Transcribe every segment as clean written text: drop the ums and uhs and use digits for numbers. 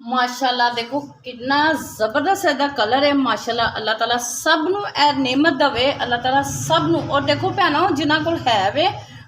माशाल्लाह देखो कितना ज़बरदस्त इसदा कलर है। माशाल्लाह अल्लाह ताला सब नू ए नेमत दवे, अल्लाह ताला सब नू। और देखो भैनों जिन्हां कोल है वे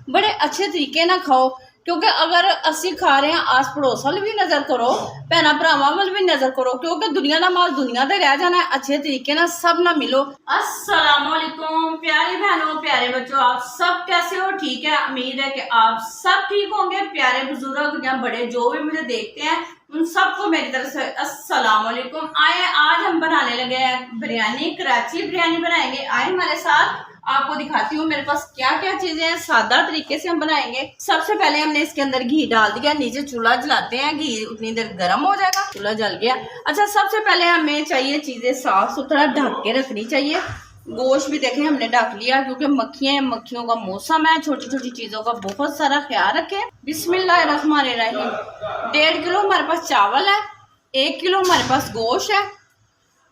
बड़े अच्छे तरीके ना खाओ, क्योंकि अगर असी खा रहे हैं आस पड़ोस वाल भी नज़र करो, भैन भरावां वाल भी नज़र करो, क्योंकि दुनिया का माल दुनिया ते रह जाना है। अच्छे तरीके ना सब ना मिलो। अस्सलाम वालेकुम प्यारी बहनों प्यारे बच्चों, आप सब कैसे हो? ठीक है, उम्मीद है कि आप सब ठीक होंगे। प्यारे बुजुर्ग या बड़े जो भी मुझे देखते हैं उन सबको मेरी तरफ से अस्सलाम वालेकुम। आए आज हम बनाने लगे हैं बिरयानी, कराची बिरयानी बनाएंगे। आए हमारे साथ, आपको दिखाती हूँ मेरे पास क्या क्या चीजें हैं। सादा तरीके से हम बनाएंगे। सबसे पहले हमने इसके अंदर घी डाल दिया, नीचे चूल्हा जलाते हैं, घी उतनी देर गर्म हो जाएगा। चूल्हा जल गया। अच्छा, सबसे पहले हमें चाहिए चीजें साफ सुथरा ढक के रखनी चाहिए। गोश्त भी देखें हमने ढक लिया, क्योंकि मक्खियों का मौसम है। छोटी छोटी चीजों का बहुत सारा ख्याल रखें। बिस्मिल्लाहिर्रहमानिर्रहीम। 1.5 किलो हमारे पास चावल है, 1 किलो हमारे पास गोश्त है।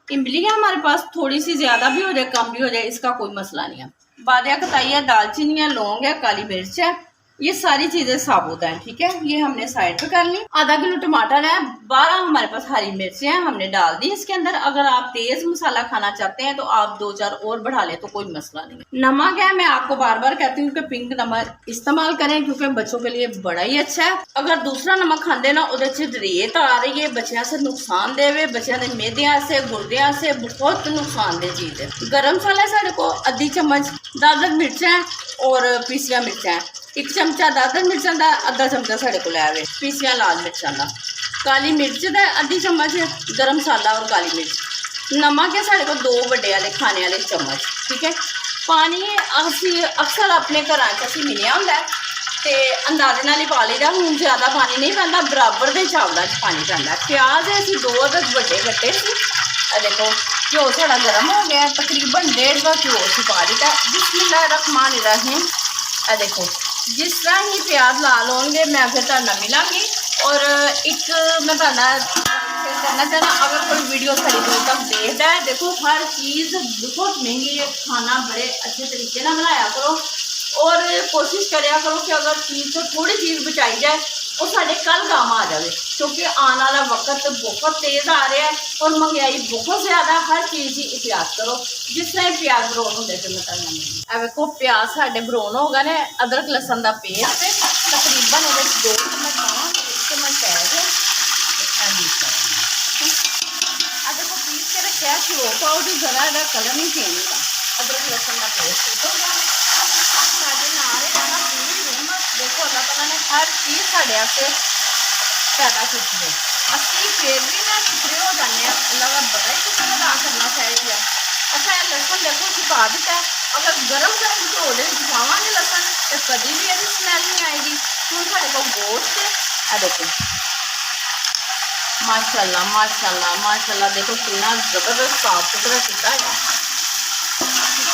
इमली है हमारे पास, थोड़ी सी ज्यादा भी हो जाए कम भी हो जाए, इसका कोई मसला नहीं है। बादिया कताई है, दालचीनी है, लौंग है, काली मिर्च है। ये सारी चीजें साबुत हैं, ठीक है। ये हमने साइड पे कर ली। आधा किलो टमाटर है, 12 हमारे पास हरी मिर्चें हैं, हमने डाल दी इसके अंदर। अगर आप तेज मसाला खाना चाहते हैं तो आप 2-4 और बढ़ा लें तो कोई मसला नहीं है। नमक है, मैं आपको बार बार कहती हूँ कि पिंक नमक इस्तेमाल करें, क्योंकि बच्चों के लिए बड़ा ही अच्छा है। अगर दूसरा नमक खाते ना उहदे च रेत आ रही है, बच्चों से नुकसान देवे, बच्चों के मेदिया से गुर्दिया से बहुत नुकसानदेह चीज है। गर्म मसाला है साढ़े को आधी चम्मच, दादर मिर्चा और पीसिया मिर्चा, 1 चमचा दादर मिर्चा का, आधा चमचा साढ़े को लिया पीसिया लाल मिर्चा का, काली मिर्च का आधी चम्मच, गर्म मसाला और काली मिर्च। नमक है साढ़े को 2 बड़े वाले खाने वाले चम्मच, ठीक है। पानी असी अक्सर अपने घर असी मिलिया होंगे तो अंदाजे नाल ही पा लीदा। हूँ ज़्यादा पानी नहीं पैंदा, बराबर के चावलों पानी पैंदा। प्याज असी 2 अदद बड़े कट्टे से। देखो घ्यो साड़ा गर्म हो गया, तकरीबन 1.5 घ्यो असी पा लीता। बिस्मिल्लाहिर्रहमानिर्रहीम। देखो जिस तरह ही प्याज लाल होंगे मैं फिर तुहाडे मिलांगी। और एक मैं करना चाहना, अगर कोई वीडियो सारी दूर तक देखता है, देखो हर चीज़ बहुत महंगी है, खाना बड़े अच्छे तरीके ना बनाया करो और कोशिश करा करो कि अगर चीज़ तो थोड़ी चीज़ बचाई जाए वो साढ़े कल काम आ जाए, क्योंकि आने वाला वक्त बहुत तेज़ आ रहा है और महंगाई बहुत ज़्यादा। हर चीज़ की एहतियात करो। जिस तरह प्याज ब्राउन होंगे तो मैं देखो प्याज साढ़े ब्राउन हो गए ने। अदरक लसन का पेस्ट तकरीबन 2 चम्मच पावांगे, 1 चम्मच प्याज देखो पीस के रखा घ्यो पाओ तो जरा इहदा कलर नहीं चेंज होगा। अदरक लसन का पेस्ट हो गया साढ़े नाल रहना पूरी रहमत। देखो अल्लाह ताला ने हर चीज़ साढ़े वास्ते पैदा की है। असी फिर भी ना शुक्रिया हो जाने, अल्लाह का बड़ा ही शुक्र अदा करना चाहिए। अच्छा लसन देखो छुपा दिता है। अगर गर्म घ्यो पावांगे लसन तो कभी भी इसकी स्मैल नहीं आएगी। हूँ साढ़े को गोश्त देखो माशाल्लाह माशाल्लाह माशाल्लाह। देखो कितना जबरदस्त साफ सुथरा किया है।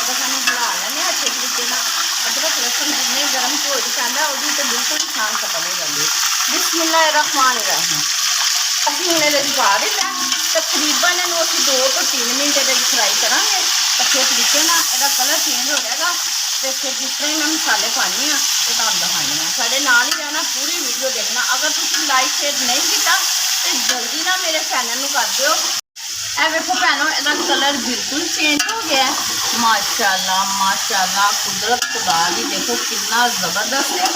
हिला लें अच्छे तरीके ना। अदरक लसन जिन्ने गर्म घ्यो पैंदा वो तो बिल्कुल खान खत्म हो जाती है। बिस्मिल्लाहिर्रहमानिर्रहीम। अभी हमने ये पा दिता, तकरीबन इनू असी 2 तो 3 मिनट फ्राई करांगे अच्छे तरीके ना। इसका कलर चेंज हो जाएगा तो फिर जिस तरह मैं मसाले पानी हाँ तो तुहानू दिखानी। साढ़े नाल ही रहना, पूरी वीडियो देखना। अगर तुम लाइक शेयर नहीं किया तो जल्दी ना मेरे चैनल को कर दो। ए देखो भैनों इसका कलर बिल्कुल चेंज हो गया है। माशाल्लाह माशाल्लाह, कुदरत खुदा दी देखो कितना ज़बरदस्त है।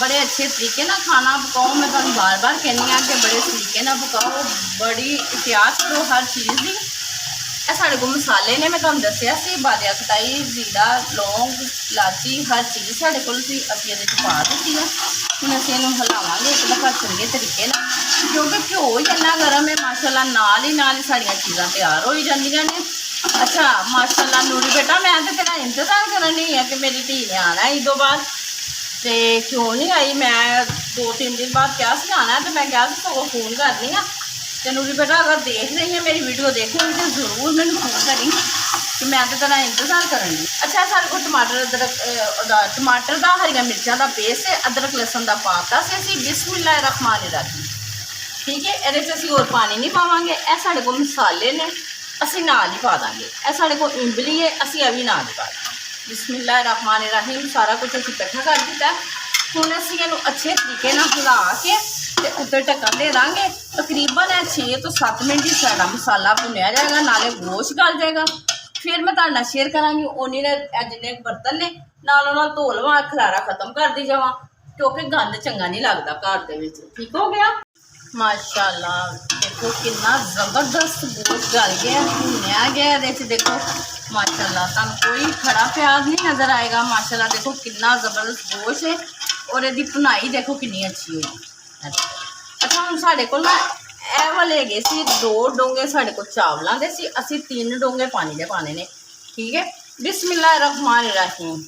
बड़े अच्छे तरीके ना खाना पकाओ। मैं तुहानू बार बार कहनी हाँ कि बड़े तरीके ना पकाओ, बड़ी एहतियात करो हर चीज़ की। साढ़े को मसाले ने मैं तुहानू दसिया सी, बादिया कताई, जीरा, लौंग, इलाची, हर चीज़ साढ़े को असी पा दी है। हूँ असी इनू हिलावांगे एक दफ़ा चंगे तरीके ना, क्योंकि घ्यो ही इन्ना गर्म है माशाल्लाह। नाल ही साड़ियाँ चीज़ां तैयार हो जांदियां ने। अच्छा माशाल्लाह नूरी बेटा, मैं तो तेरा इंतज़ार करनी है कि मेरी धी ने आना है ईदों बाद, तो क्यों नहीं आई। मैं 2-3 दिन बाद क्या सी आना है, तो मैं क्या सगों फोन करनी हाँ। तो नूरी बेटा अगर देख रही है मेरी वीडियो देखेंगी तो जरूर मैंने फोन करी कि मैं तो तेरा इंतज़ार करनी। अच्छा साढ़े को टमाटर अदरक टमाटर का हरिया मिर्चा का पेस्ट है, अदरक लसन का पाता से असी बिस्मिल्लाहिर्रहमानिर्रहीम, ठीक है। ये असी और पानी नहीं पावांगे। ए साढ़े को मसाले ने असी नाल ही पा देंगे। ए साढ़े को इमली है असी अभी नाल ही पा देंगे। बिस्मिल्लाहिर्रहमानिर्रहीम। सारा कुछ असी इकट्ठा कर दिता। हूँ असी इनू अच्छे तरीके हिला के उत्ते ढक्कन दे देंगे। तकरीबन है 6 तो 7 मिनट ही साडा मसाला भुनिया जाएगा, नाले गोश्त गल जाएगा। फिर मैं तुहाडे नाल शेयर करांगी उन्हीं ने जिन्ने बर्तन ने नालों नाल धो लवां, खलारा खत्म कर दी जावां, क्योंकि गंद चंगा नहीं लगता घर दे विच। ठीक हो गया। माशाल्लाह देखो कितना ज़बरदस्त गोश्त गल गया, भुनिया गया। ये देखो माशाल्लाह तुहानूं कोई खड़ा प्याज नहीं नज़र आएगा। माशाल्लाह देखो कितना ज़बरदस्त गोश्त है और इसकी भुनाई देखो कितनी अच्छी हुई। अच्छा हम साढ़े को ना ए वाले है सी 2 डोंगे साढ़े को चावलों के सी, असी 3 डोंगे पानी के पाने ने। ठीक है, बिस्मिल्लाहिर्रहमानिर्रहीम।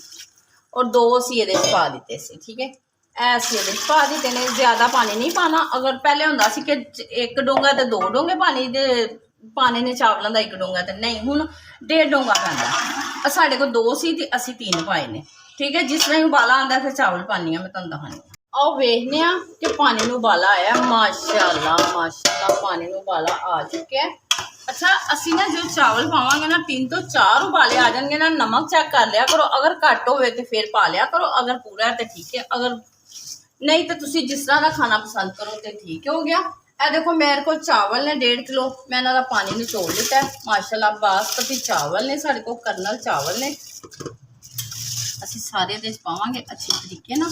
और 2 असी ये पा दिते सी। ठीक है, ऐसे ये पा दिते ने, ज़्यादा पानी नहीं पाना। अगर पहले होंदा सी कि 1 डोंगा तो 2 डोंगे पानी दे पाने ने चावलों का, 1 डोंगा तो नहीं, हुण 1.5 डोंगा पैंदा। साढ़े को 2 सी ते असी 3 पाए ने। ठीक है, जिस तरह उबाला आंदा फिर चावल पानी मैं तुहानूं दस्सणी। आओ वेखने कि पानी में उबाला आया। माशाल्लाह माशाल्लाह पानी में उबाला आ चुका है। अच्छा असी ना जो चावल पावांगे ना 3 तो 4 उबाले आ जाएंगे ना। नमक चेक कर लिया करो, अगर घट होवे तो फिर पा लिया करो, अगर पूरा है तो ठीक है, अगर नहीं तो तुसी जिस तरह का खाना पसंद करो तो ठीक हो गया। ए देखो मेरे को चावल ने 1.5 किलो, मैं इन्हां दा पानी निचोड़ लिता है। माशाल्लाह बासमती चावल ने, साढ़े को कर्नल चावल ने। असी सारे दे पावांगे अच्छे तरीके ना,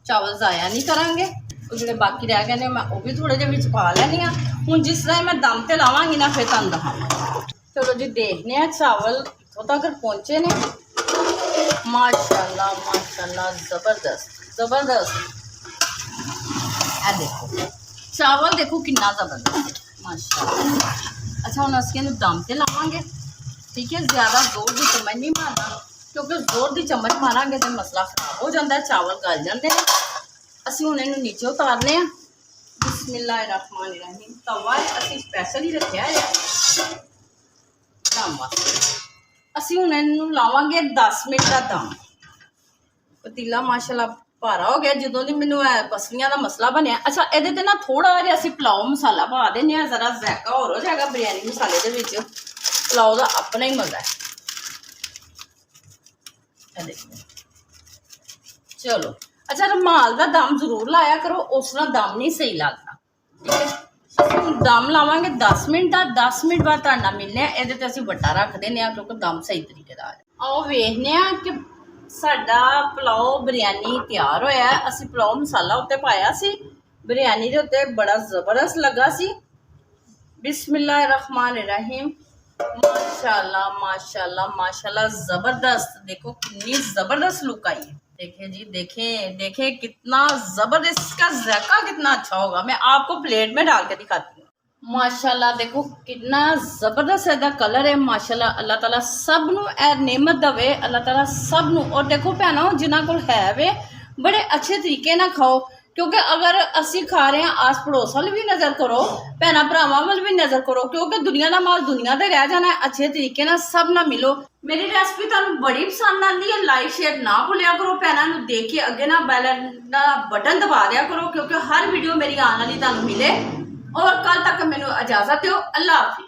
चावल ज़ाया नहीं करांगे। और जो बाकी रह गए ने मैं वो भी थोड़े जे विच पा लैनी आ। हुण जिस तरह मैं दम ते लावांगी ना फिर तुहानूं दस्सांगी। चलो जी देखने आ चावल इत्थों तक पहुँचे ने। माशाल्लाह माशाल्लाह ज़बरदस्त ज़बरदस्त। ए देखो चावल देखो कितना ज़बरदस्त माशाल्लाह। अच्छा हम असं दम से लावांगे। ठीक है, ज़्यादा जोर की चम्मच नहीं मारना, क्योंकि जोर की चम्मच मारांगे तो मसला खराब हो जाता है, चावल गल जाते हैं। असीं हुण इहनूं नीचे उतारने आ। बिस्मिल्लाहिर्रहमानिर्रहीम। तवा असीं स्पैशल ही रखिया है दम वास्ते। असीं हुण इहनूं लावांगे 10 मिनट का दम। पतीला माशाल्लाह भारा हो गया जो दी मैनू पसलियां का मसला बनया। अच्छा ये ना थोड़ा जिहा असीं पुलाव मसाला पा देने, जरा जायका होर हो जाएगा बिरयानी मसाले दे विच। पुलाव का अपना ही मज़ा है। चलो अच्छा रुमाल का दम जरूर लाया करो, उस तरह दम नहीं सही लगता। ठीक है, दम लावांगे 10 मिनट का। 10 मिनट बाद तुहाडे नाल मिलने आ। ये असीं वड्डा रख देने, क्योंकि दम सही तरीके दा आओ वेखने कि साडा पुलाव बिरयानी तैयार होया है। असीं पुलाव मसाला उत्ते पाया सी, बिरयानी दे उत्ते बड़ा ज़बरदस्त लगा सी। बिस्मिल्लाहिर्रहमानिर्रहीम। माशाल्लाह माशाल्लाह माशाल्लाह ज़बरदस्त। देखो कितनी ज़बरदस्त लुक आई है। देखें जी, देखें देखें कितना ज़बरदस्त, इसका जायका कितना अच्छा होगा। मैं आपको प्लेट में डाल के दिखाती हूँ। माशाल्लाह देखो कितना ज़बरदस्त इसका कलर है। माशाल्लाह अल्लाह ताला सब नूं ए नेमत दवे, अल्लाह ताला सब नूं। और देखो भैनों जिन्हां कोल है वे बड़े अच्छे तरीके ना खाओ, क्योंकि अगर असी खा रहे हैं आस पड़ोस वाल भी नज़र करो, भैन भरावां वाल भी नज़र करो, क्योंकि दुनिया का माल दुनिया ते रह जाना है। अच्छे तरीके ना सब ना मिलो। मेरी रेसिपी तुहानूं बड़ी पसंद आती है, लाइक शेयर ना भुलिया करो। भैनों नूं देख के अगे ना बैल दा बटन दबा दिया करो, क्योंकि हर वीडियो मेरी आने वाली तुहानूं मिले। और कल तक मैनूं इजाजत दो। अल्लाह हाफिज़।